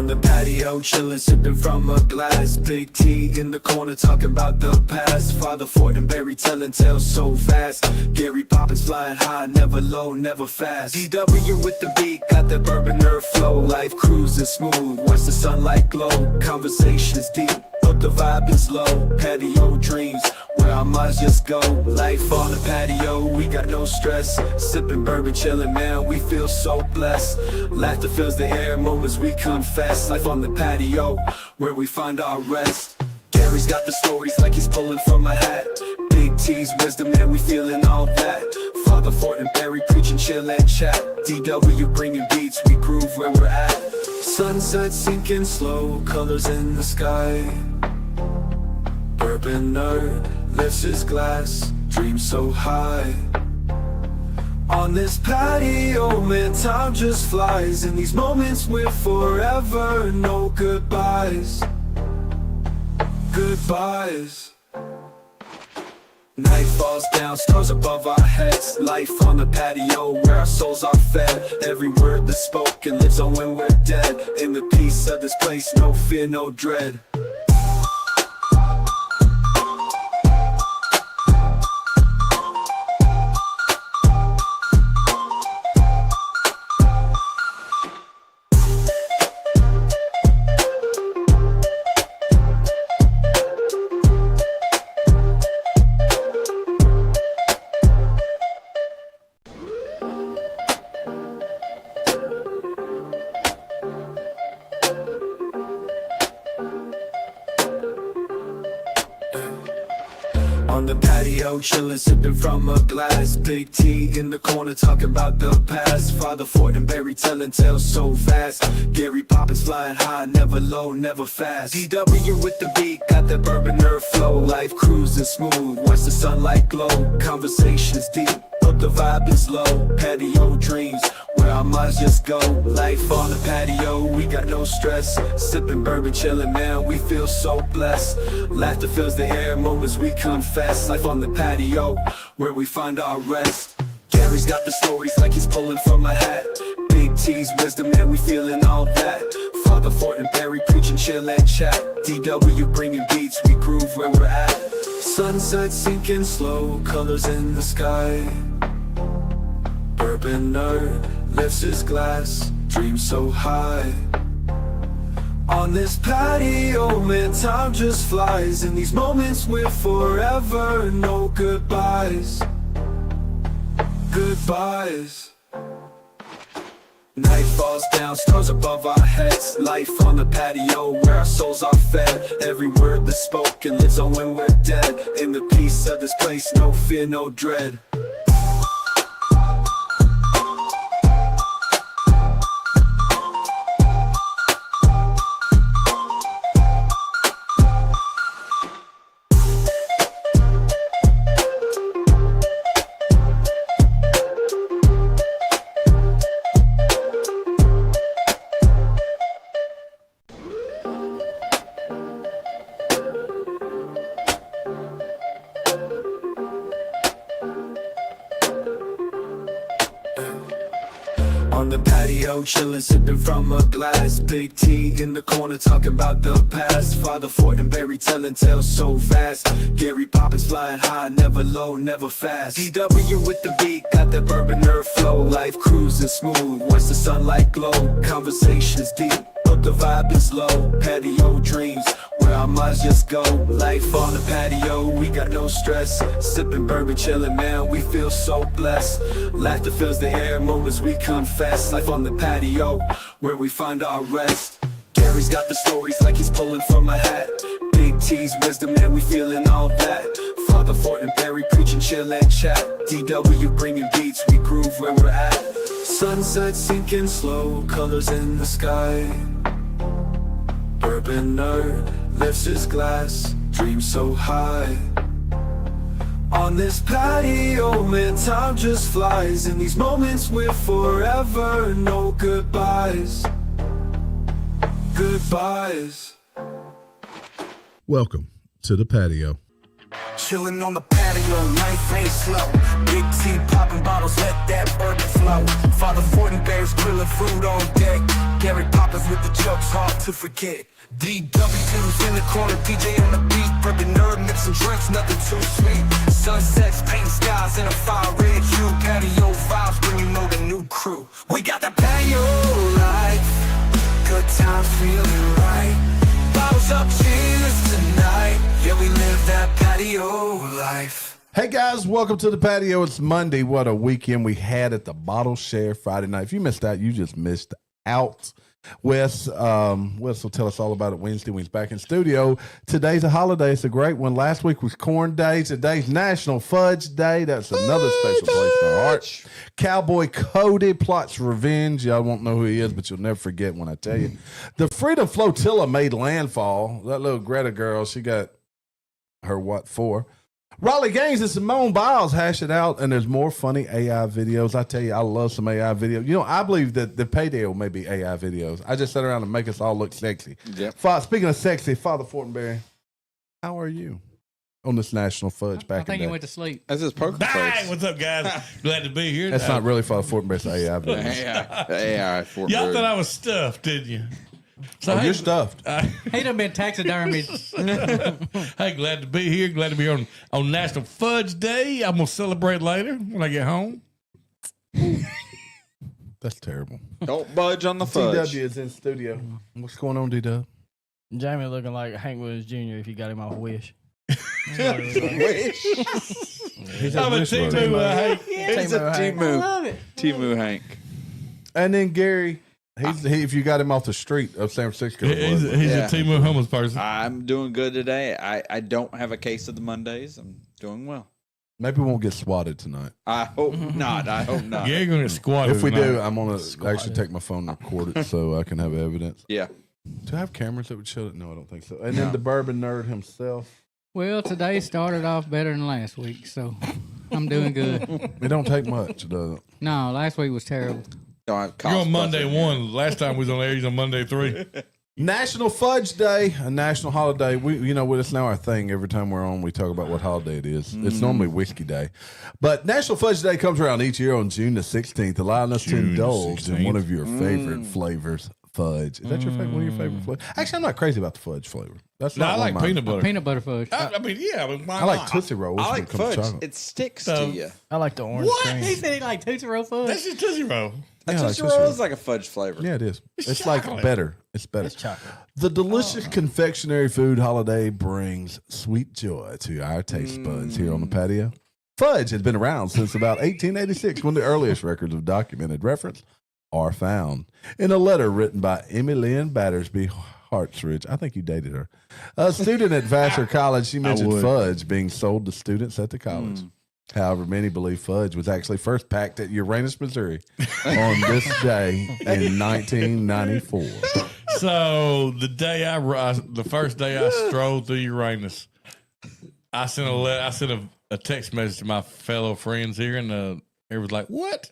the patio, chillin', sipping from a glass. Big T in the corner, talking about the past. Father Fortnberry telling tales so fast. Gary Poppins flying high, never low, never fast. DW with the beat, got that bourbon nerve flow. Life cruising smooth, watch the sunlight glow. Conversations deep, but the vibe is low. Patio dreams, where our minds just go. Life on the patio, we got no stress. Sipping bourbon, chillin', man, we feel so blessed. Laughter fills the air, moments we confess. Life on the patio, where we find our rest. Gary's got the stories like he's pulling from a hat. Big T's wisdom, man, we feeling all that. Father Fortnberry preaching, chill and chat. DW bringing beats, we groove where we're at. Sunset sinking slow, colors in the sky. Bourbon nerd lifts his glass, dreams so high. On this patio, man, time just flies. In these moments we're forever, no goodbyes. Goodbyes. Night falls down, stars above our heads. Life on the patio, where our souls are fed. Every word that's spoken lives on when we're dead. In the peace of this place, no fear, no dread. On the patio, chillin', sipping from a glass. Big T in the corner, talking about the past. Father Fortnberry telling tales so fast. Gary Poppins flying high, never low, never fast. DW with the beat, got that bourbon nerve flow. Life cruising smooth, watch the sunlight glow. Conversations deep, but the vibe is low. Patio dreams, where our minds just go. Life on the patio, we got no stress. Sipping bourbon, chillin', man, we feel so blessed. Laughter fills the air, moments we confess. Life on the patio, where we find our rest. Gary's got the stories like he's pulling from a hat. Big T's wisdom, man, we feeling all that. Father Fortnberry preaching, chill and chat. DW bringing beats, we groove where we're at. Sunset sinking slow, colors in the sky. Bourbon nerd lifts his glass, dreams so high. On this patio, man, time just flies. In these moments we're forever, no goodbyes. Goodbyes. Night falls down, stars above our heads. Life on the patio, where our souls are fed. Every word that's spoken lives on when we're dead. In the peace of this place, no fear, no dread. On the patio, chillin', sipping from a glass. Big T in the corner, talking about the past. Father Fortnberry telling tales so fast. Gary Poppins flying high, never low, never fast. DW with the beat, got that bourbon nerve flow. Life cruising smooth, watch the sunlight glow. Conversations deep, but the vibe is low. Patio dreams, where our minds just go. Life on the patio, we got no stress. Sipping bourbon, chillin', man, we feel so blessed. Laughter fills the air, moments we confess. Life on the patio, where we find our rest. Gary's got the stories like he's pulling from a hat. Big T's wisdom, man, we feeling all that. Father Fortnberry preaching, chill and chat. DW bringing beats, we groove where we're at. Sunset sinking slow, colors in the sky. Bourbon nerd lifts his glass, dreams so high. On this patio, man, time just flies. In these moments we're forever, no goodbyes. Goodbyes. Welcome to the patio. chillin' on the patio, life ain't slow. Big T popping bottles, let that bourbon flow. Father Fortnberry's grilling food on deck. Gary Poppins with the jokes, hard to forget. DW's in the corner, DJ on the beat. Bourbon nerd, mixing drinks, nothing too sweet. Sunsets, paint skies in a fire red hue. Patio vibes when you know the new crew. We got the patio life, good times feeling right. Bottles up, cheers tonight. Yeah, we live that patio life. Hey guys, welcome to the patio. It's Monday. What a weekend we had at the Bottle Share Friday night. If you missed out, you just missed out. Wes will tell us all about it Wednesday when he's back in studio. Today's a holiday. It's a great one. Last week was Corn Day. Today's National Fudge Day. That's another special place in our heart. Cowboy Cody plots revenge. Y'all won't know who he is, but you'll never forget when I tell you. The Freedom Flotilla made landfall. That little Greta girl, she got her what for? Raleigh Gaines and Simone Biles hash it out, and there's more funny AI videos. I tell you, I love some AI videos. You know, I believe that the payday will maybe AI videos. I just sit around and make us all look sexy. Yep. Speaking of sexy, Father Fortnberry, how are you on this National Fudge back in the day? I think he went to sleep. That's his poker face. Hey, what's up, guys? Glad to be here. That's not really Father Fortberry's AI videos. AI Fortberry. Y'all thought I was stuffed, didn't you? So you're stuffed. He done been taxidermied. Hey, glad to be here. Glad to be here on National Fudge Day. I'm going to celebrate later when I get home. That's terrible. Don't budge on the fudge. DW is in studio. What's going on, DW? Jamie looking like Hank Williams Jr. if you got him off Wish. Wish. He's I'm a Timu Hank. He's a Timu. Timu Hank. And then Gary... if you got him off the street of San Francisco. He's a Timu homeless person. I'm doing good today. I don't have a case of the Mondays. I'm doing well. Maybe we won't get swatted tonight. I hope not. I hope not. Gary's going to squat. If we do, I'm going to actually take my phone and record it so I can have evidence. Yeah. Do I have cameras that would show it? No, I don't think so. And then the bourbon nerd himself. Well, today started off better than last week, so I'm doing good. It don't take much, does it? No, last week was terrible. You're on Monday 1. Last time we was on air, he's on Monday 3. National Fudge Day, a national holiday. It's now our thing. Every time we're on, we talk about what holiday it is. It's normally Whiskey Day. But National Fudge Day comes around each year on June the 16th, allowing us to indulge in one of your favorite flavors, fudge. Is that your favorite? One of your favorite flavors? Actually, I'm not crazy about the fudge flavor. That's not I like peanut butter. Peanut butter fudge. I mean, I like Tootsie Rolls. I like fudge. It sticks to you. I like the orange cream. He said he liked Tootsie Roll fudge. That's just Tootsie Roll. A Tootsie Roll is like a fudge flavor. Yeah, it is. It's chocolate. like better. It's better. It's chocolate. The delicious confectionery food holiday brings sweet joy to our taste buds here on the patio. Fudge has been around since about 1886, when the earliest records of documented reference are found. In a letter written by Emmy Lynn Battersby Hartridge, I think you dated her, a student at Vassar College, she mentioned fudge being sold to students at the college. However, many believe fudge was actually first packed at Uranus, Missouri on this day in 1994. So the first day I strolled through Uranus, I sent a text message to my fellow friends here, and it was like, "What?"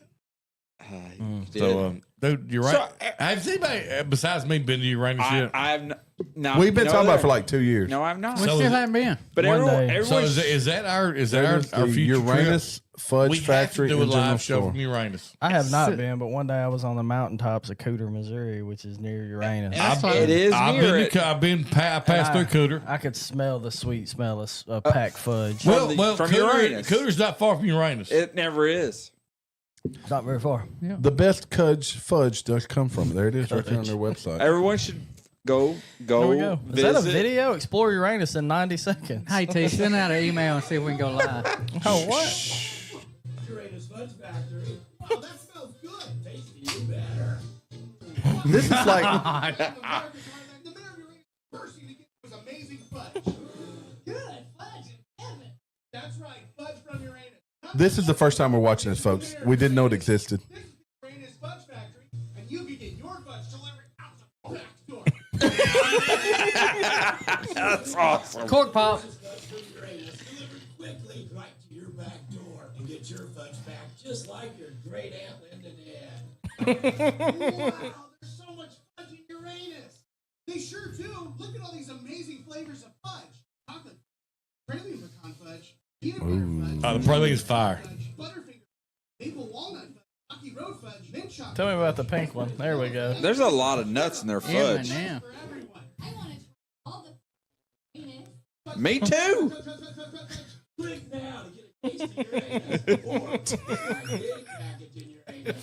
So, dude, you're right. Has anybody besides me been to Uranus yet? We've been talking about it for like 2 years. No, I've not. We still haven't been. But everyone So is that our future Uranus Fudge we Factory have to do a and General live show Store. from Uranus. I have not been, but one day I was on the mountaintops of Cooter, Missouri, which is near Uranus. It is near it. I passed through Cooter. I could smell the sweet smell of packed fudge. Well, from Uranus. Uranus. Cooter's not far from Uranus. It never is. It's not very far. Yeah. The best fudge does come from. There it is, right there on their website. Everyone should go. There we go. Is that a visit. video? Explore Uranus in 90 seconds. Hey, T, send out an email and see if we can go live. Oh, what? Uranus Fudge Factory. Wow, that smells good. Tasty, you better. This is like The mayor of Uranus first thing to get was amazing fudge. Good fudge in heaven. That's right, fudge from Uranus. this is the first time we're watching this, folks. We didn't know it existed. This is the Uranus Fudge Factory, and you can get your fudge delivered out the back door. That's awesome. Cork pop. Fudge from Uranus delivered quickly right to your back door, and get your fudge back just like your great Aunt Linda did. Wow, there's so much fudge in Uranus. They sure do. Look at all these amazing flavors of fudge. Chocolate, praline pecan fudge, The praline is fire. Butterfinger, maple walnut fudge, Rocky Road fudge, mint chocolate. Tell me about the pink one. There we go. There's a lot of nuts in their Yeah, fudge. now. For everyone. I want to try all the penis. Me too. Click now to get a taste of your anus. Or a big package in your anus.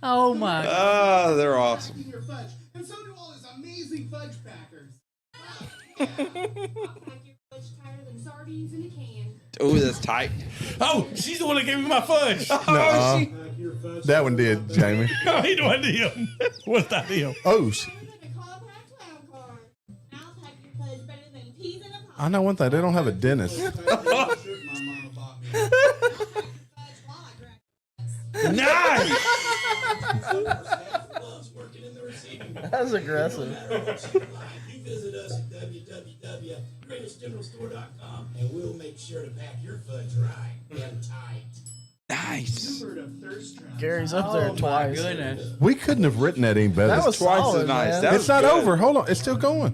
Oh my! Oh, they're awesome. In your fudge. And so do all his amazing fudge packers. I'll pack your fudge tighter than sardines in a can. Oh, that's tight. Oh, she's the one that gave me my fudge. Pack your fudge. That one did, Jamie. No, he don't deal. What's that deal? Oh, Better than a compact clown car. I'll pack your fudge better than peas in a pod. I know one thing. They don't have a dentist. My mama bought me. Fudge while I grab Nice. Loves working in the receiving room. That's aggressive. You visit us at www.greatestgeneralstore.com and we'll make sure to pack your fudge right and tight. Nice. Bird of thirst trap. Gary's up there Oh my twice. goodness! We couldn't have written that any better. That was Twice solid, as nice. man. That It's was not good. over. Hold on. It's still going.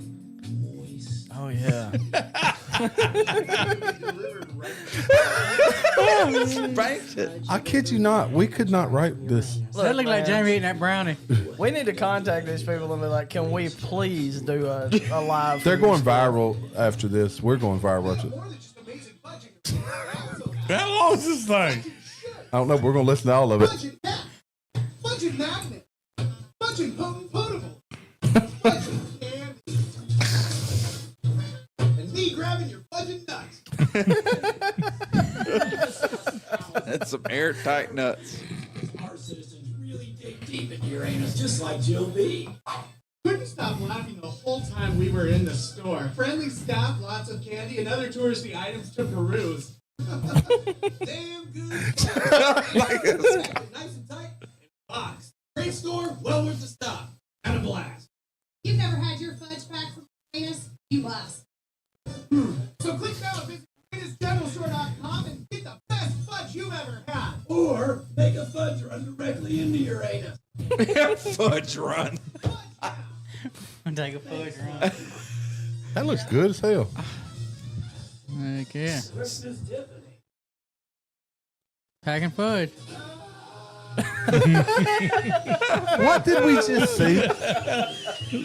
Oh yeah. Delivered right Spanked it. I kid you not. We could not write this. That looked like man, Jamie eating that brownie. We need to contact these people and be like, can we please do a live? They're for going your store? viral after this. We're going viral after. more than just amazing budget. Also How long is this thing? I don't know. We're going to listen to all of it. budget pack, budget magnet, budget potent potable, budget candy, and me grabbing your budget nuts. That's some airtight nuts. Our citizens really dig deep into Uranus, just like Jill B. Couldn't stop laughing the whole time we were in the store. Friendly staff, lots of candy, and other touristy items to peruse. Damn good. Like this. Nice and tight and boxed. Great store, well worth the stop. And a blast. You've never had your fudge pack from Uranus? You must. So click now and visit greatestgeneralstore.com and get the best fudge you've ever had. Or make a fudge run directly into Uranus. Fudge run. Take a fudge run. That looks good as hell. Heck yeah! Christmas Tiffany. Packing fudge. What did we just see?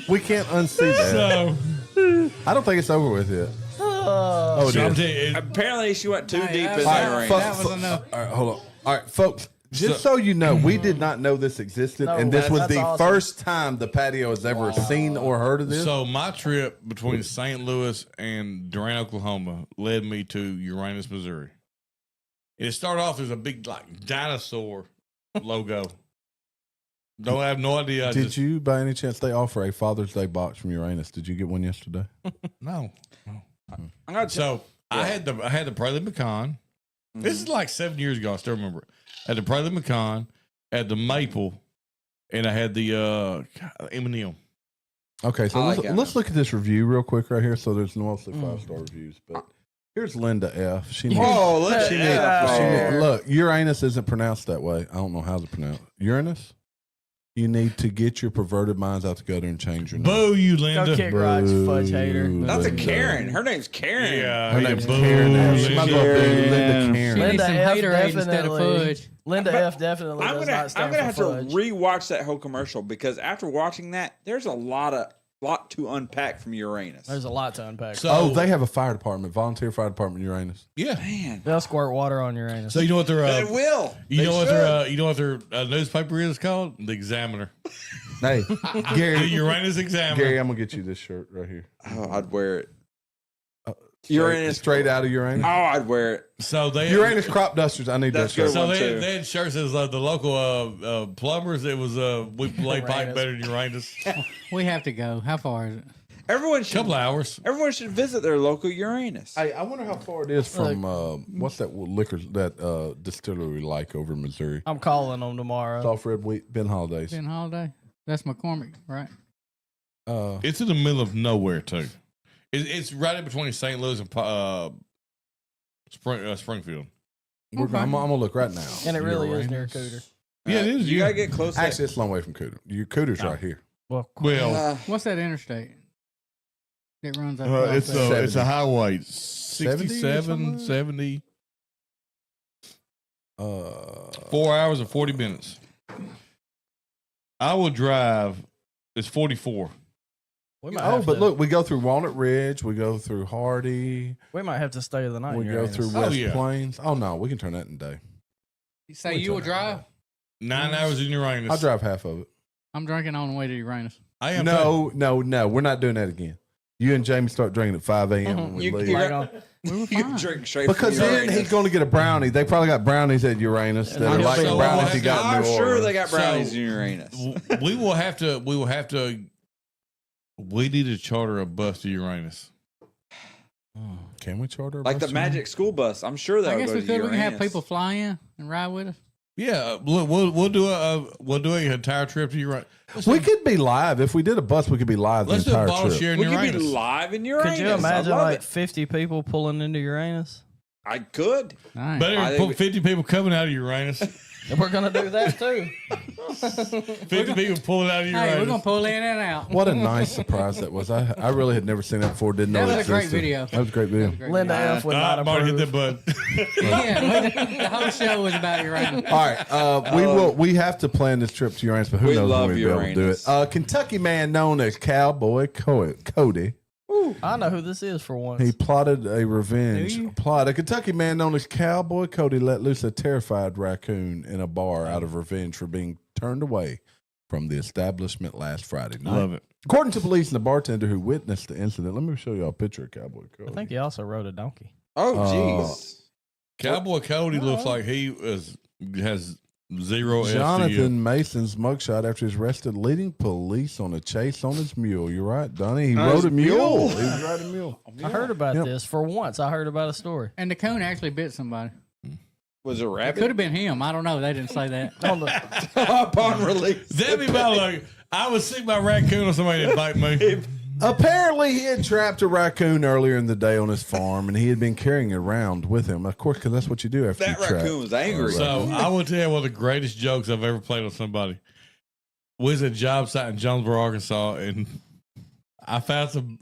We can't unsee that. So, I don't think it's over with yet. Oh, it so I'm is. telling you, Apparently, she went too Hey, deep that in was- there. that Raina. was enough. All right, hold on. All right, folks. Just so you know, we did not know this existed, No, and this was that's the awesome. first time the patio has ever seen or heard of this. so my trip between St. Louis and Durant, Oklahoma, led me to Uranus, Missouri. It started off as a big like dinosaur logo. Don't have no idea. Did you, by any chance, they offer a Father's Day box from Uranus? Did you get one yesterday? No. I'm gonna So I had the Praline Pecan. This is like 7 years ago. I still remember it. I had the Praline Pecan, I had the maple, and I had the M&M. Okay, so I like let's look at this review real quick right here. So there's mostly 5-star reviews, but here's Linda F. She needs, Oh, look she at needs- she that. needs- look, Uranus isn't pronounced that way. I don't know how to pronounce it. Uranus? You need to get your perverted minds out together and change your name. Boo, you Go Linda. kick rocks, fudge hater. That's a Linda. Karen. Her name's Karen. Yeah, Her yeah, name's boo, Karen now. She Linda. might as well be Linda She Karen. needs Linda some F haterade instead of definitely. fudge. Linda F definitely I'm does gonna not stand have for to fudge. rewatch that whole commercial because after watching that, there's a lot to unpack from Uranus. There's a lot to unpack. So, Oh, they have a fire department, volunteer fire department, Uranus. yeah. Man, They'll squirt water on Uranus. So you know what their they will. you They know what should. their you know what their newspaper is called? The Examiner. Hey, The Gary, Uranus Examiner. Gary, I'm gonna get you this shirt right here. Oh, I'd wear it. Uranus, straight out of Uranus. Oh, I'd wear it. So they Uranus crop dusters. I need that That's shirt. good. So one, too. they had shirts as the local plumbers. It was we lay pipe Uranus. better than Uranus. We have to go. How far is it? Everyone should. Couple hours. Everyone should visit their local Uranus. Hey, I wonder how far it is from what's that liquor that distillery like over in Missouri? I'm calling them tomorrow. Soft Red Wheat, Ben Holidays. Ben Holiday. That's McCormick, right? It's in the middle of nowhere too. It's right in between St. Louis and Springfield. I'm gonna look right now. And it really is near Uranus. Cooter. Yeah, it is. You gotta get close. Actually, it's a long way from Cooter. Cooter's right here. Well, Well, What's that interstate? It runs up. It's a highway. 70 or 67, something? 70. 4 hours and 40 minutes. I will drive. It's 44. We might Oh, have but to, look, we go through Walnut Ridge, we go through Hardy, we might have to stay the night. we in go Uranus. through Oh, West yeah. Plains. Oh no, we can turn that in a day. You say you will drive? 9 hours in Uranus. I'll drive half of it. I'm drinking on the way to Uranus. I am. No, we're not doing that again. You and Jamie start drinking at 5 a.m. when we leave. Right on. You can drink straight Because from then Uranus. he's going to get a brownie. They probably got brownies at Uranus that are like the So brownies we'll he got in I'm New sure Orleans. they got brownies So- in Uranus. We will have to. We need to charter a bus to Uranus. Can we charter a Like the bus? Magic School Bus. I'm sure they'll I guess go we to could. We can have Uranus. people fly in and ride with us. Yeah, we'll do an entire trip to Uranus. We could be live. If we did a bus, we could be live the Let's do a entire bottle trip. share in We could be Uranus. live in Uranus. Could you imagine I love like it. 50 people pulling into Uranus? I could. Nice. Better I than think put 50 people coming out of Uranus. And we're gonna do that too. 50 people pulling out of Uranus. Hey, we're gonna pull in and out. What a nice surprise that was. I really had never seen that before. Didn't know That it was a great existed. video. That was a great video. Linda F would not Marty hit approve. that button. Yeah, the whole show was about Uranus. All right, we have to plan this trip to Uranus, but who We knows when love we'll be able to do Uranus. it. Kentucky man known as Cowboy Cody. I know who this is for once. He plotted a revenge Do you? plot. A Kentucky man known as Cowboy Cody let loose a terrified raccoon in a bar out of revenge for being turned away from the establishment last Friday night. Love it. According to police and the bartender who witnessed the incident, let me show you a picture of Cowboy Cody. I think he also rode a donkey. Oh, jeez. Cowboy Cody looks like he has zero STU. Jonathan Mason's mugshot after he's arrested leading police on a chase on his mule. You're right, Donnie. He rode his a mule. mule. He was riding a mule. I heard about Yep. this. For once, I heard about a story. And the coon actually bit somebody. Was it a It rabbit? could have been him. I don't know. They didn't say that. On the, Upon release. That'd be about like, I would see my raccoon or somebody that bite me. Apparently, he had trapped a raccoon earlier in the day on his farm, and he had been carrying it around with him. Of course, because that's what you do after That you trap. raccoon was angry. So I will tell you one of the greatest jokes I've ever played on somebody. We was at a job site in Jonesboro, Arkansas, and I found some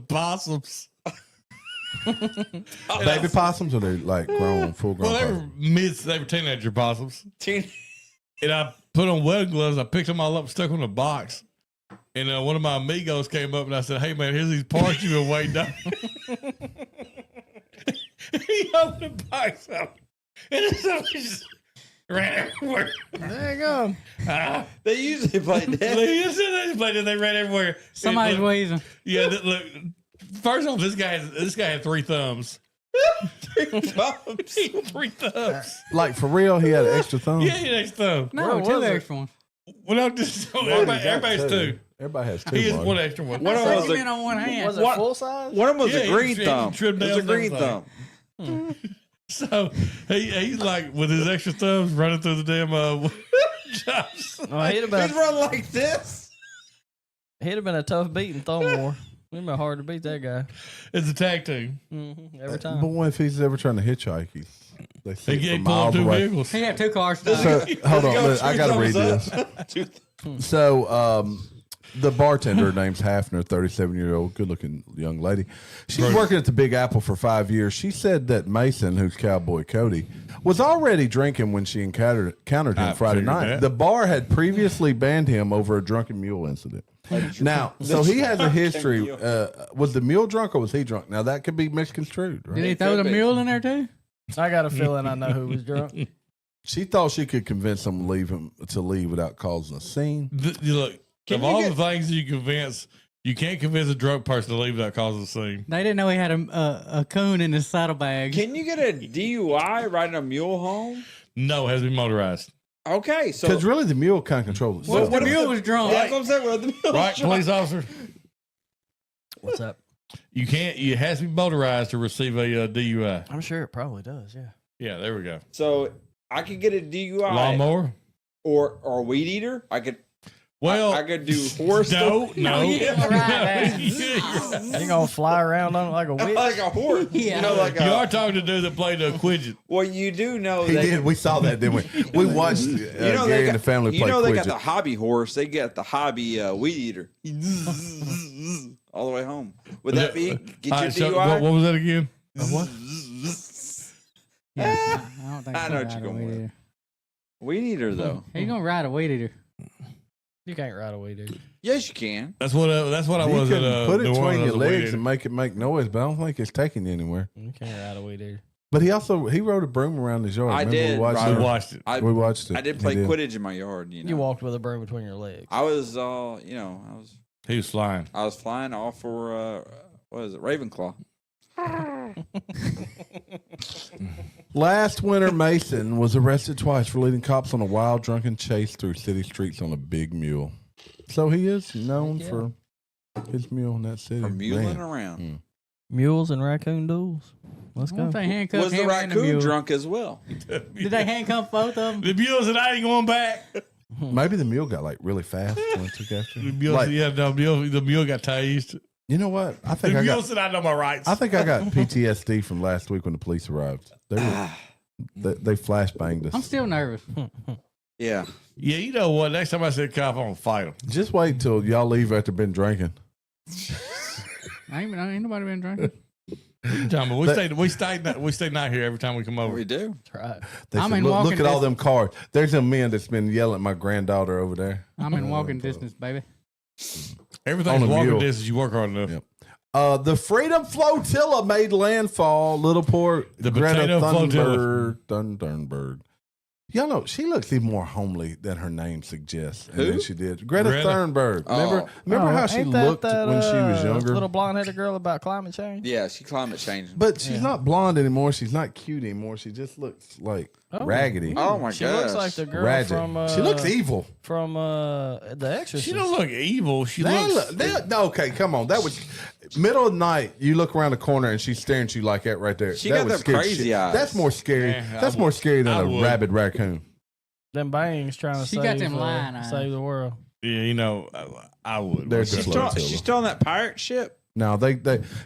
possums. Baby possums, or they like grown, full grown? Well, they were teenager possums. Teen- And I put on wedding gloves. I picked them all up, stuck them in a box. And one of my amigos came up and I said, "Hey man, here's these parts you've been waiting on." He opened the box up, and it just ran everywhere. there you go. They usually play that. They ran everywhere. Somebody's Look, wheezing. Yeah, look. First off, this guy had 3 thumbs. He had 3 thumbs. Like for real, he had an extra thumb. Yeah, he had an extra thumb. No, Where two was it? extra ones. Well, I'm just everybody's 2. Everybody has 2. He has Marty. 1 extra one. One of I them thought was you a- meant on one hand. Was it What? full size? One of them was Yeah, a green he thumb. trimmed It was a down green thumb. thumb. So he's like with his extra thumbs running through the damn jobs. Oh, he'd He's run like this. have been a tough beat in Thornmore. It'd been hard to beat that guy. It's a tag team. Every time. But if he's ever trying to hitchhike, they see He it from pulled miles two away. vehicles. He had 2 cars. stuck. So hold on, Go I got to read thumbs this. up. So, the bartender, name's Hafner, 37-year-old, good-looking young lady. She's working at the Big Apple for 5 years. She said that Mason, who's Cowboy Cody, was already drinking when she encountered him I Friday figured night. that. The bar had previously banned him over a drunken mule incident. Now, so he has a history. Was the mule drunk or was he drunk? Now, that could be misconstrued, Did he right? throw the could be. mule in there too? I got a feeling I know who was drunk. She thought she could convince him to leave without causing a scene. Look, Can of you all get- the things you can't convince a drunk person to leave without causing a scene. They didn't know he had a coon in his saddlebag. Can you get a DUI riding a mule home? No, it has to be motorized. Okay, so Because really, the mule can't control it. Well, the mule was drunk. that's what I'm saying. Well, the mule Right, police officer? What's up? You can't. It has to be motorized to receive a DUI. I'm sure it probably does, yeah. Yeah, there we go. So I could get a DUI Lawnmower. or a weed eater. I could. Well, I could do horse. no. You're right, You gonna fly around on it like a witch? Like a horse. Yeah. You know, like You a. are talking to dude that played the Quidget. Well, you do know He that. did. We saw that, didn't we? We watched Gary and the family You play know they got Quidget. the hobby horse. They got the hobby weed eater. All the way home. Would that be get All your right, so DUI? what was that again? What? Yeah, I don't think I so. know what you're going with. Weed eater though. How you gonna ride a weed eater? You can't ride away, dude. Yes, you can. That's what I You was can at. put it New between Orleans your as a weed legs eater. and make it make noise, but I don't think it's taking you anywhere. You can't ride away, dude. But he rode a broom around his yard. I Remember did, We watched, Roger. We watched it. we watched it. I did He play Quidditch in my yard. You know. You walked with a broom between your legs. I was, He was flying. I was flying off for what is it, Ravenclaw? Last winter, Mason was arrested twice for leading cops on a wild, drunken chase through city streets on a big mule. So he is known for his mule in that city. For muling Man. around. Mules and raccoon duels. Let's go. Won't they handcuff Was the him and the raccoon mule? drunk as well? Did they handcuff both of them? The mule said, "I ain't going back." Maybe the mule got like really fast when it took after. The mule, Like, the mule got tased. you know what? I The think I mule got. said, "I know my rights." I think I got PTSD from last week when the police arrived. They flashbanged us. I'm still nervous. Yeah. Yeah, you know what? Next time I see a cop, I'm gonna fight him. Just wait till y'all leave after been drinking. Ain't nobody been drinking. John, but we stay night here every time we come over. We do. That's right. They I'm said, in look walking at all them cars. There's them men that's been yelling at my granddaughter over there. I'm in walking distance, baby. Everything's On a walking mule. distance. You work hard enough. Yep. The Freedom Flotilla made landfall. Little poor The Greta potato flotilla. Thunberg. Y'all know she looks even more homely than her name suggests. And then she did. Greta Greta. Thunberg. Remember Oh, how she ain't that looked when she was younger? Little blonde-headed girl about climate change. Yeah, she climate changing. But she's not blonde anymore. She's not cute anymore. She just looks like raggedy. Oh my She gosh. looks like the girl Ratchet. from. She looks evil. From The Exorcist. She don't look evil. She They looks. no, okay, come on. That was middle of the night. You look around the corner and she's staring at you like that right there. She that got would them scare crazy shit. eyes. That's more scary. Yeah, That's I more would. scary than I a would. rabid raccoon. Them bangs trying to She save, got them lion eyes. save the world. Yeah, you know, I would. They're She's just still, flotilla. she's still on that pirate ship. No,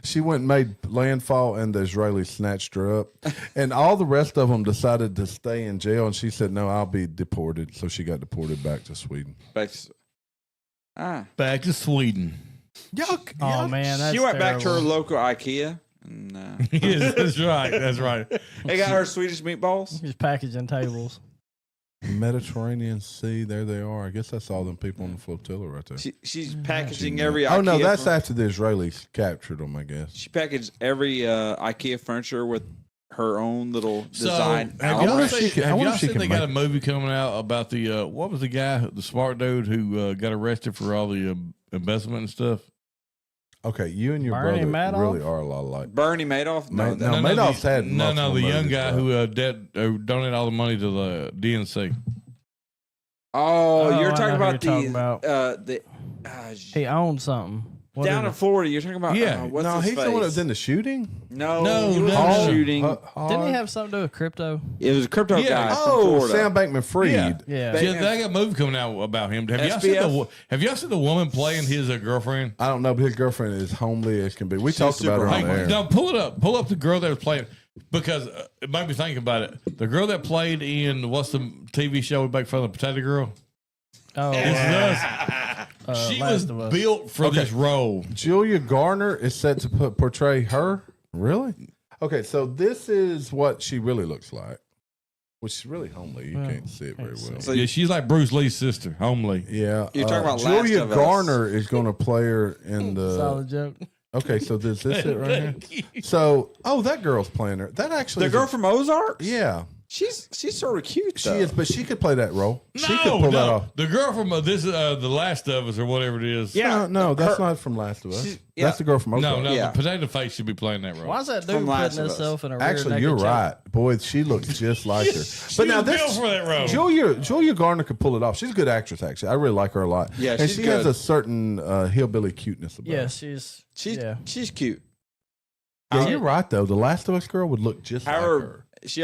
she went and made landfall, and the Israelis snatched her up, and all the rest of them decided to stay in jail. And she said, "No, I'll be deported." So she got deported back to Sweden. Back to Sweden. Oh man, that's She went back to her terrible. local IKEA. And, Yes, that's right. That's right. they got her Swedish meatballs. Just packaging tables. Mediterranean Sea. There they are. I guess that's all them people on the flotilla right there. She's packaging every IKEA. Oh no, that's fur- after the Israelis captured them. I guess. She packaged every IKEA furniture with her own little design. Have wonder y'all if she seen, can- I have wonder y'all if she seen can they got a make movie coming out about the what was the guy, the smart dude who got arrested for all the embezzlement and stuff? Okay, you and your Bernie brother Madoff? really are a lot alike. Bernie Madoff? No, No, that- Madoff's had the multiple young movies, guy who donated all the money to the DNC. Oh, Oh, you're I talking know who about you're talking about. the He owned something. What down is in it? Florida. You're talking about Yeah. what's No, his he's the one that was face? in the shooting. No, No, he was in no, the no. shooting. Didn't he have something to do with crypto? It was a crypto Yeah. guy from Oh, Florida. Sam Bankman-Fried. Yeah. Yeah. They- Yeah, they got a movie coming out about him. Have y'all seen the woman playing his girlfriend? I don't know, but his girlfriend is homely as can be. We talked about her super on the homely. air. No, pull it up. Pull up the girl that was playing because it made me think about it. The girl that played in what's the TV show we make fun of the Potato Girl? Oh, This is us. She Last was of Us. built for this role. Julia Garner is set to portray her. Really? Okay, so this is what she really looks like, which is really homely. You can't see it very well. So Yeah, she's like Bruce Lee's sister, homely. Yeah, You're talking about Julia Last of Us. Garner is going to play her in the. solid joke. Okay, so is this it right here? So, that girl's playing her. That actually The is girl from Ozark? yeah, She's sort of cute. she though. is, but she could play that role. She could No, pull that off. the girl from The Last of Us or whatever it is. Yeah. No, that's not from Last of Us. She's- That's the girl from Ozark. No, Yeah. the Potato Face should be playing that role. Why is that From dude Last putting of Us. himself in a rear Actually, naked you're choke? right. Boy, she looks just like her. She But now was this built for that role. Julia Garner could pull it off. She's a good actress, actually. I really like her a lot. Yeah, and she's she has good. a certain hillbilly cuteness about Yeah, her. she's She's yeah. she's cute. Yeah, you're right though. The Last of Us girl would look just like However, her. She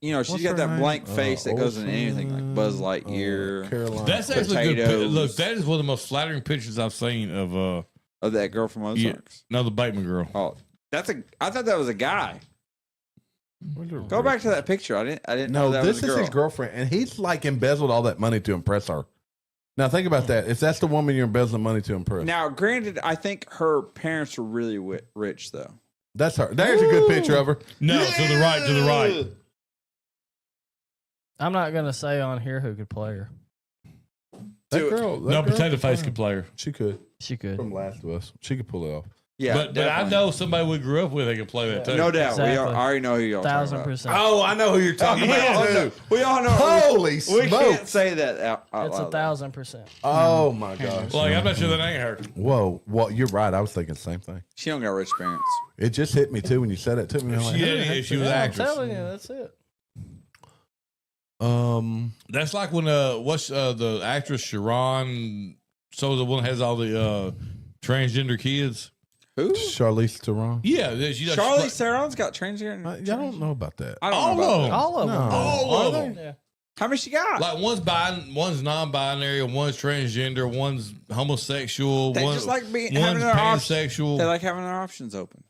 you know, she's What's got her that name? blank face that goes into anything like Buzz Lightyear. Caroline. That's actually a good. Potatoes. Look, that is one of the most flattering pictures I've seen of Oh, that girl from Ozarks. no, the Bateman girl. Oh, I thought that was a guy. Go back to that picture. I didn't know No, that this was a is girl. his girlfriend, and he's like embezzled all that money to impress her. Now think about that. If that's the woman you're embezzling money to impress, Now, granted, I think her parents were really rich, though. that's her. There's a good picture of her. No, to the right, to the right. I'm not gonna say on here who could play her. That Do it. girl. No, Potato Face could play her. She could. She could. From Last of Us, she could pull it off. Yeah, But I definitely. know somebody we grew up with that could play that too. No doubt. Exactly. I already know who y'all talking about. 1,000%. Oh, I know who you're talking about. We all know. Holy we smokes! can't say that out It's loud. 1,000%. Oh my gosh! Like I'm not sure that ain't her. Whoa, well, you're right. I was thinking the same thing. She don't got rich parents. It just hit me too when you said it to me. I'm like, She, who the had, heck if she is was an that? I'm actress. telling you, that's it. That's like when what's the actress Sharon? So the one that has all the transgender kids. Who? Charlize Theron. Yeah, Charlie Theron's got transgender. I don't know about that. I don't all know about of them. that. All of them. No. All Are of they? them. Yeah. How many she got? Like one's non-binary, one's transgender, one's homosexual, They one's just like being one's having their pansexual, They like having their options open.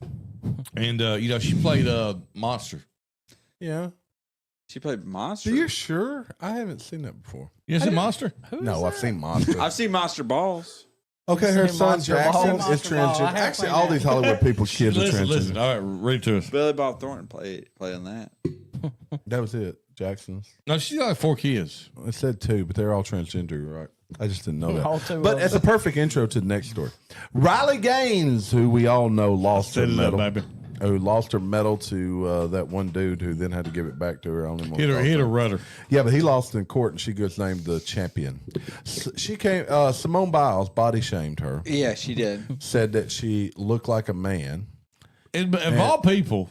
and she played Monster. Yeah. She played Monster. Are you sure? I haven't seen that before. You see Monster? No, I've seen Monster. I've seen Monster Balls. Okay, her seen son Monster Jackson Balls? is Monster Ball. I transgender. have Actually, played all that. these Hollywood people's kids are Listen, transgender. listen. All right, read it to us. Billy Bob Thornton playing that. That was it. Jackson's. No, she's got like 4 kids. It said 2, but they're all transgender, right? I just didn't know All that. 2 But of as a perfect intro to the next story, Riley Gaines, who we all know lost her Set it up, medal, baby. who lost her medal to that one dude who then had to give it back to her. I only Hit her rudder. Yeah, but he lost in court, and she gets named the champion. She came. Simone Biles body shamed her. Yeah, she did. Said that she looked like a man. And of all people,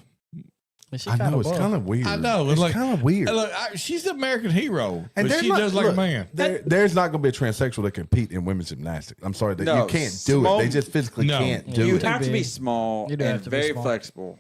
She I know kinda it's buff. kind of weird. I know it's like kind of weird. Look, she's the American hero, but there's she not- does like look, a man. There's not going to be a transsexual that compete in women's gymnastics. I'm sorry, that No, you can't do Simone- it. They just physically No. can't Yeah. do You it. have to be big. small You do and have to be very small. flexible.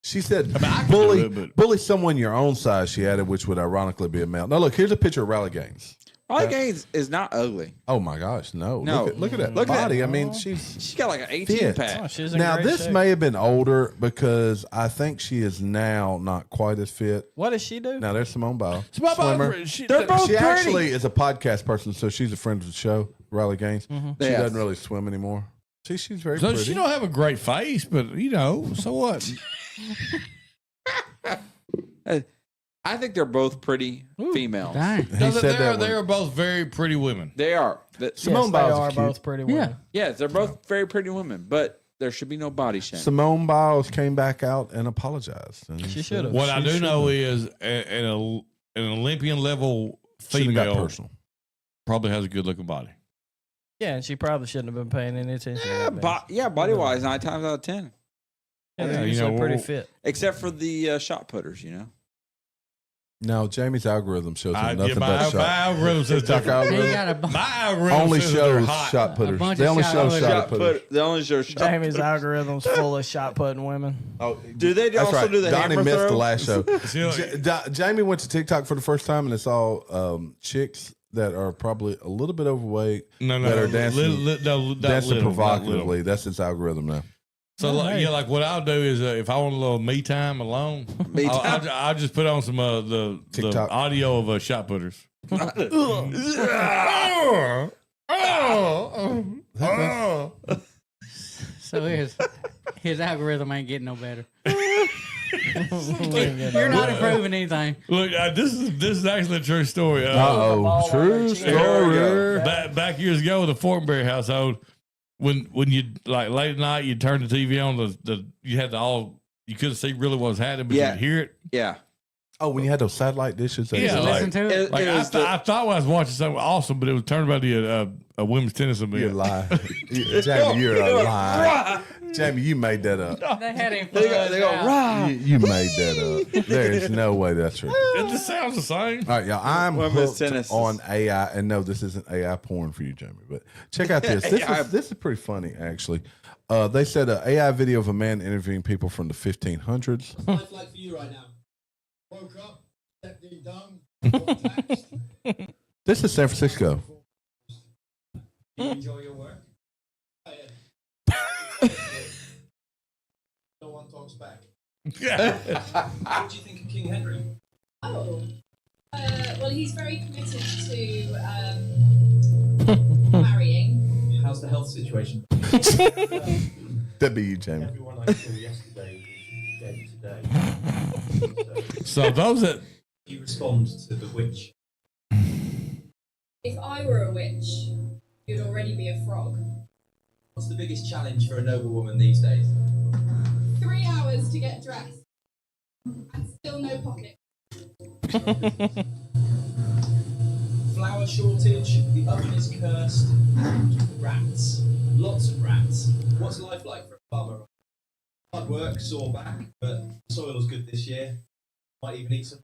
She said, mean, I can bully, do it, but- bully someone your own size, she added, which would ironically be a male. Now, look, here's a picture of Riley Gaines. Riley Gaines is not ugly. Oh, my gosh, no. No. Look at that Look at body. that. I mean, she's... She's got like an 18 Fit. Oh, pack. she's in Now, great this shape. may have been older because I think she is now not quite as fit. What does she do? Now, there's Simone Biles. Simone Biles, swimmer. They're both She pretty. actually is a podcast person, so she's a friend of the show, Riley Gaines. She Yes. doesn't really swim anymore. See, she's very So pretty. she don't have a great face, but so what? I think they're both pretty females. Dang. He said that they one. are both very pretty women. They are. Simone yes, Biles they is are cute. both pretty women. Yes, they're both very pretty women, but there should be no body shame. Simone Biles came back out and apologized. And She said should've. What I she do should've. know is an Olympian level Should've got female personal. probably has a good looking body. Yeah, and she probably shouldn't have been paying any attention. to that bitch. Body wise, 9 times out of 10. Yeah, they're Yeah, you usually know, pretty well- fit. Except for the shot putters, No, Jamie's algorithm shows him nothing my but shot. algorithm says TikTok different. He algorithm got a My algorithm only says they're shows hot. shot putters. bunch They of only shot show putters. shot putters. They only show shot Jamie's putters. algorithm's full of shot putting women. Oh, Do they that's also right. do the Donnie hammer missed throw? the last show. See, Jamie went to TikTok for the first time, and it's all chicks that are probably a little bit overweight no, that are dancing, not dancing little, not provocatively. little. That's its algorithm now. So like what I'll do is if I want a little me time alone, Me time. I'll just put on some the TikTok. audio of shot putters. So his algorithm ain't getting no better. You're not improving anything. Look, this is actually a true story. Uh-oh. True story. Back years ago, the Fortnberry household, when you like late at night, you turn the TV on. You had you couldn't see really what was happening, but Yeah. you could hear it. Yeah. Oh, when you had those satellite dishes. that- Yeah, Listen to it. Like It was I thought I was watching something awesome, but it was turned about a women's tennis You're event. lying. Jamie, you're a liar. Jamie, you made that up. They had him They go, fuzzed out. rah. You made that up. There is no way that's true. It just sounds the same. All right, y'all. I'm Women's hooked tennis is- on AI, and no, this isn't AI porn for you, Jamie. But check out this. This is pretty funny, actually. They said an AI video of a man interviewing people from the 1500s. What's life like for you right now? Woke up, stepped in dung, got taxed. This is San Francisco. Do you enjoy your work? No one talks back. What do you think of King Henry? Oh. Well, he's very committed to marrying. How's the health situation? That'd be you, Jamie. Everyone I saw yesterday was dead today. So those that Do you respond to the witch? If I were a witch, you'd already be a frog. What's the biggest challenge for a noble woman these days? 3 hours to get dressed. And still no pocket. Flour shortage, the oven is cursed, and rats. Lots of rats. What's life like for a farmer? Hard work, sore back, but soil's good this year. Might even eat some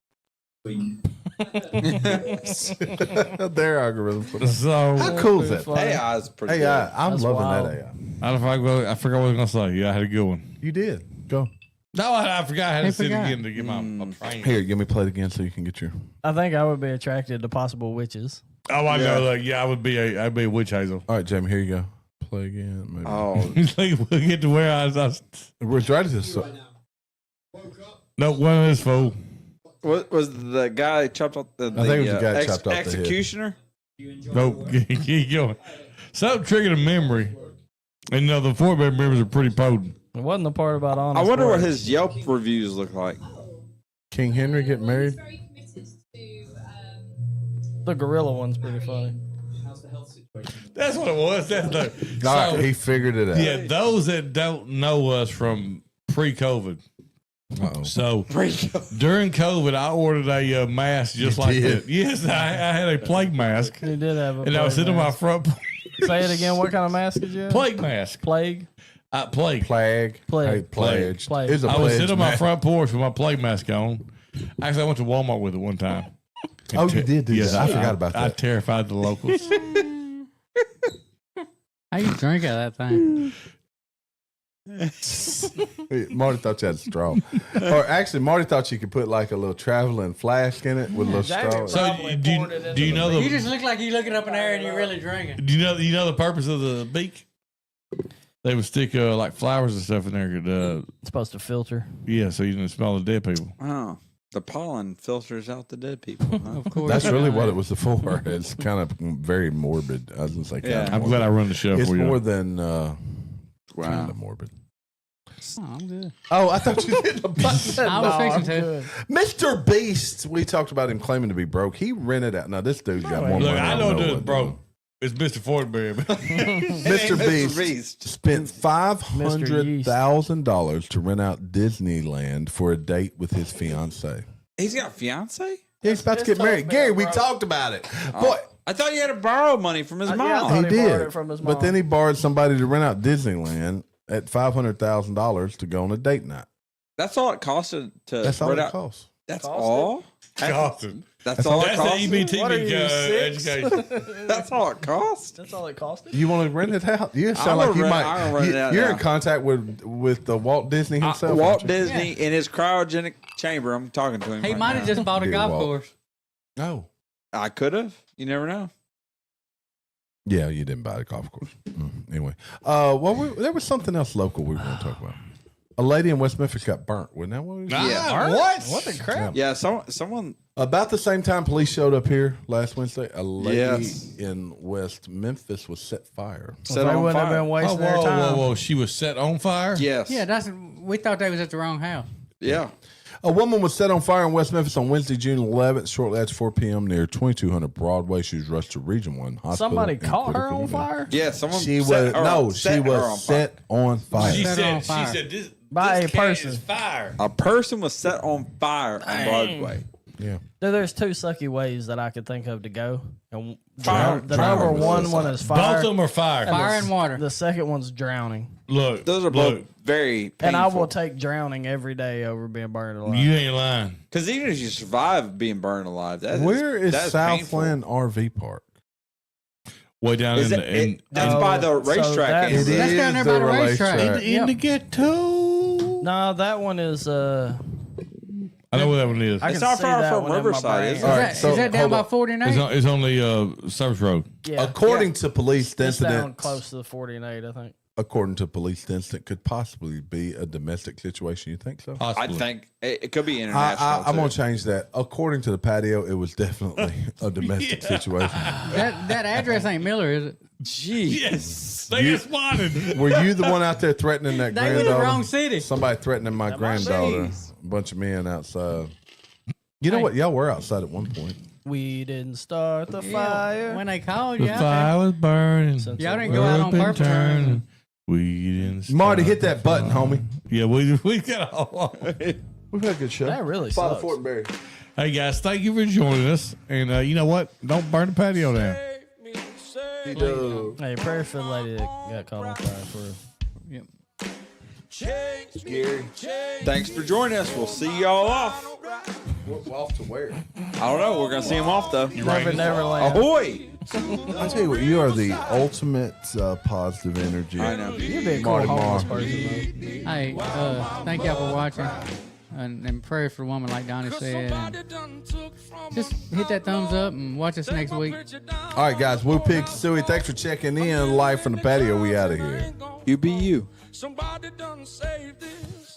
week. Their algorithm. so How cool is that? AI is pretty AI. good. I'm That's loving wild. that AI. I forgot what I was gonna say. Yeah, I had a good one. You did. Go. No, I forgot. I had He to sit forgot. again to get my brain. Here, give me play it again so you can get your. I think I would be attracted to possible witches. Oh, I know. Like, yeah, I'd be a witch hazel. All right, Jamie, here you go. Play again. Maybe. Oh, Like, we'll get to where I was. We're right at this. Right now. Woke up, No, one of this fool. what was the guy who chopped off the? I think it was the guy that chopped off the head. executioner. Do you enjoy No, your work? keep going. Something triggered a memory. And you know, the Fortnberry memories are pretty potent. It wasn't the part about honest I wonder what words. his Yelp reviews look like. King Henry get He's married. very committed to The gorilla one's pretty funny. How's the health situation? That's what it was. That's the, All right, so, he figured it out. yeah, those that don't know us from pre-COVID. Uh-oh. So during COVID, I ordered a mask just You like did? that. Yes, I had a plague mask. He did have a And I was plague sitting on my mask. front Say it again. What kind of mask did you have? plague mask. Plague. Plague. Plague. Plague. Hey, pledge. Plague. It's a I was pledge, sitting on my man. front porch with my plague mask on. Actually, I went to Walmart with it one time. Oh, you did do Yes, that. I forgot about I that. terrified the locals. How you drink out of that thing? Marty thought you had a straw. Or actually, Marty thought you could put like a little traveling flask in it with a little straw. So Probably do poured it you, into do you the know You the just look like you looking up in the air and you're really drinking. do you know the purpose of the beak? They would stick like flowers and stuff in there. It's supposed to filter. Yeah, so you didn't smell the dead people. Oh, the pollen filters out the dead people. Huh? Of course. That's really what it was for. It's kind of very morbid. I was going to say kind Yeah. of I'm morbid. glad I run the show It's for you. more than kind Wow. of morbid. Oh, I'm good. Oh, I thought you did a button. I was fixing to. good. Mr. Beast, we talked about him claiming to be broke. He rented out. Now, this dude's got more Look, money. I than know what this, bro. It's Mr. Fortnberry. Mr. Beast Beast. spent $500,000 to rent out Disneyland for a date with his fiance. He's got a fiance? Yeah, he's about to get married. Gary, we talked about it. Boy, I thought he had to borrow money from his Yeah, I mom. thought he he borrowed did. it from his But mom. then he borrowed somebody to rent out Disneyland at $500,000 to go on a date night. That's all it costed to That's all rent it out. costs. That's Costed? all? Costed. That's all it That's the cost? EBT What are you, 6? education. That's all it cost? That's all it costed. You want to rent it out? You sound I'm like gonna you rent- might. I'm gonna rent it out You're now. in contact with the Walt Disney himself. Walt aren't you? Disney in his cryogenic chamber. I'm talking to him. He right might have now. just bought a Dear golf Walt. course. Oh. I could have. You never know. Yeah, you didn't buy the golf course. Anyway, there was something else local we were going to talk about. A lady in West Memphis got burnt. Wasn't that what it was? Yeah. What? What the crap? Yeah, someone. About the same time police showed up here last Wednesday, a lady Yes. in West Memphis was set fire. Set They on wouldn't have fire. been Oh, wasting their whoa, time. whoa, whoa. She was set on fire? Yes. Yeah, we thought they was at the wrong house. Yeah. A woman was set on fire in West Memphis on Wednesday, June 11th, shortly after 4 p.m. near 2200 Broadway. She was rushed to Region 1 hospital. Somebody in caught her critical on condition. fire Yeah. Someone. She was set her no, on- she set her on was fire. set on fire. She Set on said, fire. this, By this a cat person. is fire. A person was set on fire on Broadway. Yeah. There's two sucky ways that I could think of to go. And Fire. the Drown. number one is fire. Both of them are fire. Fire and water. The second one's drowning. Look, Those are both very painful. And I will take drowning every day over being burned alive. you ain't lying. Because even if you survive being burned alive, Where is that's Southland RV Park? Way down Is in it, the in, that's Oh, by the so racetrack. that's- ain't it? That's down there by the racetrack. racetrack. in the ghetto. No, that one is I know what that one is. I It's can not see far that from one in my Riverside, brain. is All it? right, so is that down hold by on. 49? It's on the Service Road. Yeah, According to police, the it's down incident, close to the 48, I think. according to police, the incident could possibly be a domestic situation. You think so? I Possibly. think it could be international. I'm too. gonna change that. According to the patio, it was definitely a domestic situation. That address ain't Miller, is it? Jeez. Yes, they get spotted. Were you the one out there threatening that They were granddaughter? the wrong city. Somebody threatening my granddaughter. A bunch of men outside. You know what? Y'all were outside at one point. We didn't start the Yeah, fire. when they called The you out fire was burning. Since Y'all it didn't go out on Earth been purpose. turning. We didn't. Marty, start hit that button, homie. Yeah, we got all. We've had a good show. That really Father sucks. Fortnberry. Hey guys, thank you for joining us. And you know what? Don't burn the patio down. He does. Hey, prayer for the lady that got caught on fire for Yep. Gary. Thanks for joining us. We'll see y'all off. We're off to where? I don't know. We're gonna see him off though. Never Neverland. Ahoy! I tell you what, you are the ultimate positive energy. I know. You'd be a cool Marty homeless Marr. person, though. Hey, thank y'all for watching. And pray for the woman, like Donnie said. And just hit that thumbs up and watch us next week. All right, guys. Woo Pig Suey, thanks for checking in. Live from the patio. We out of here. You be you. Somebody done saved this.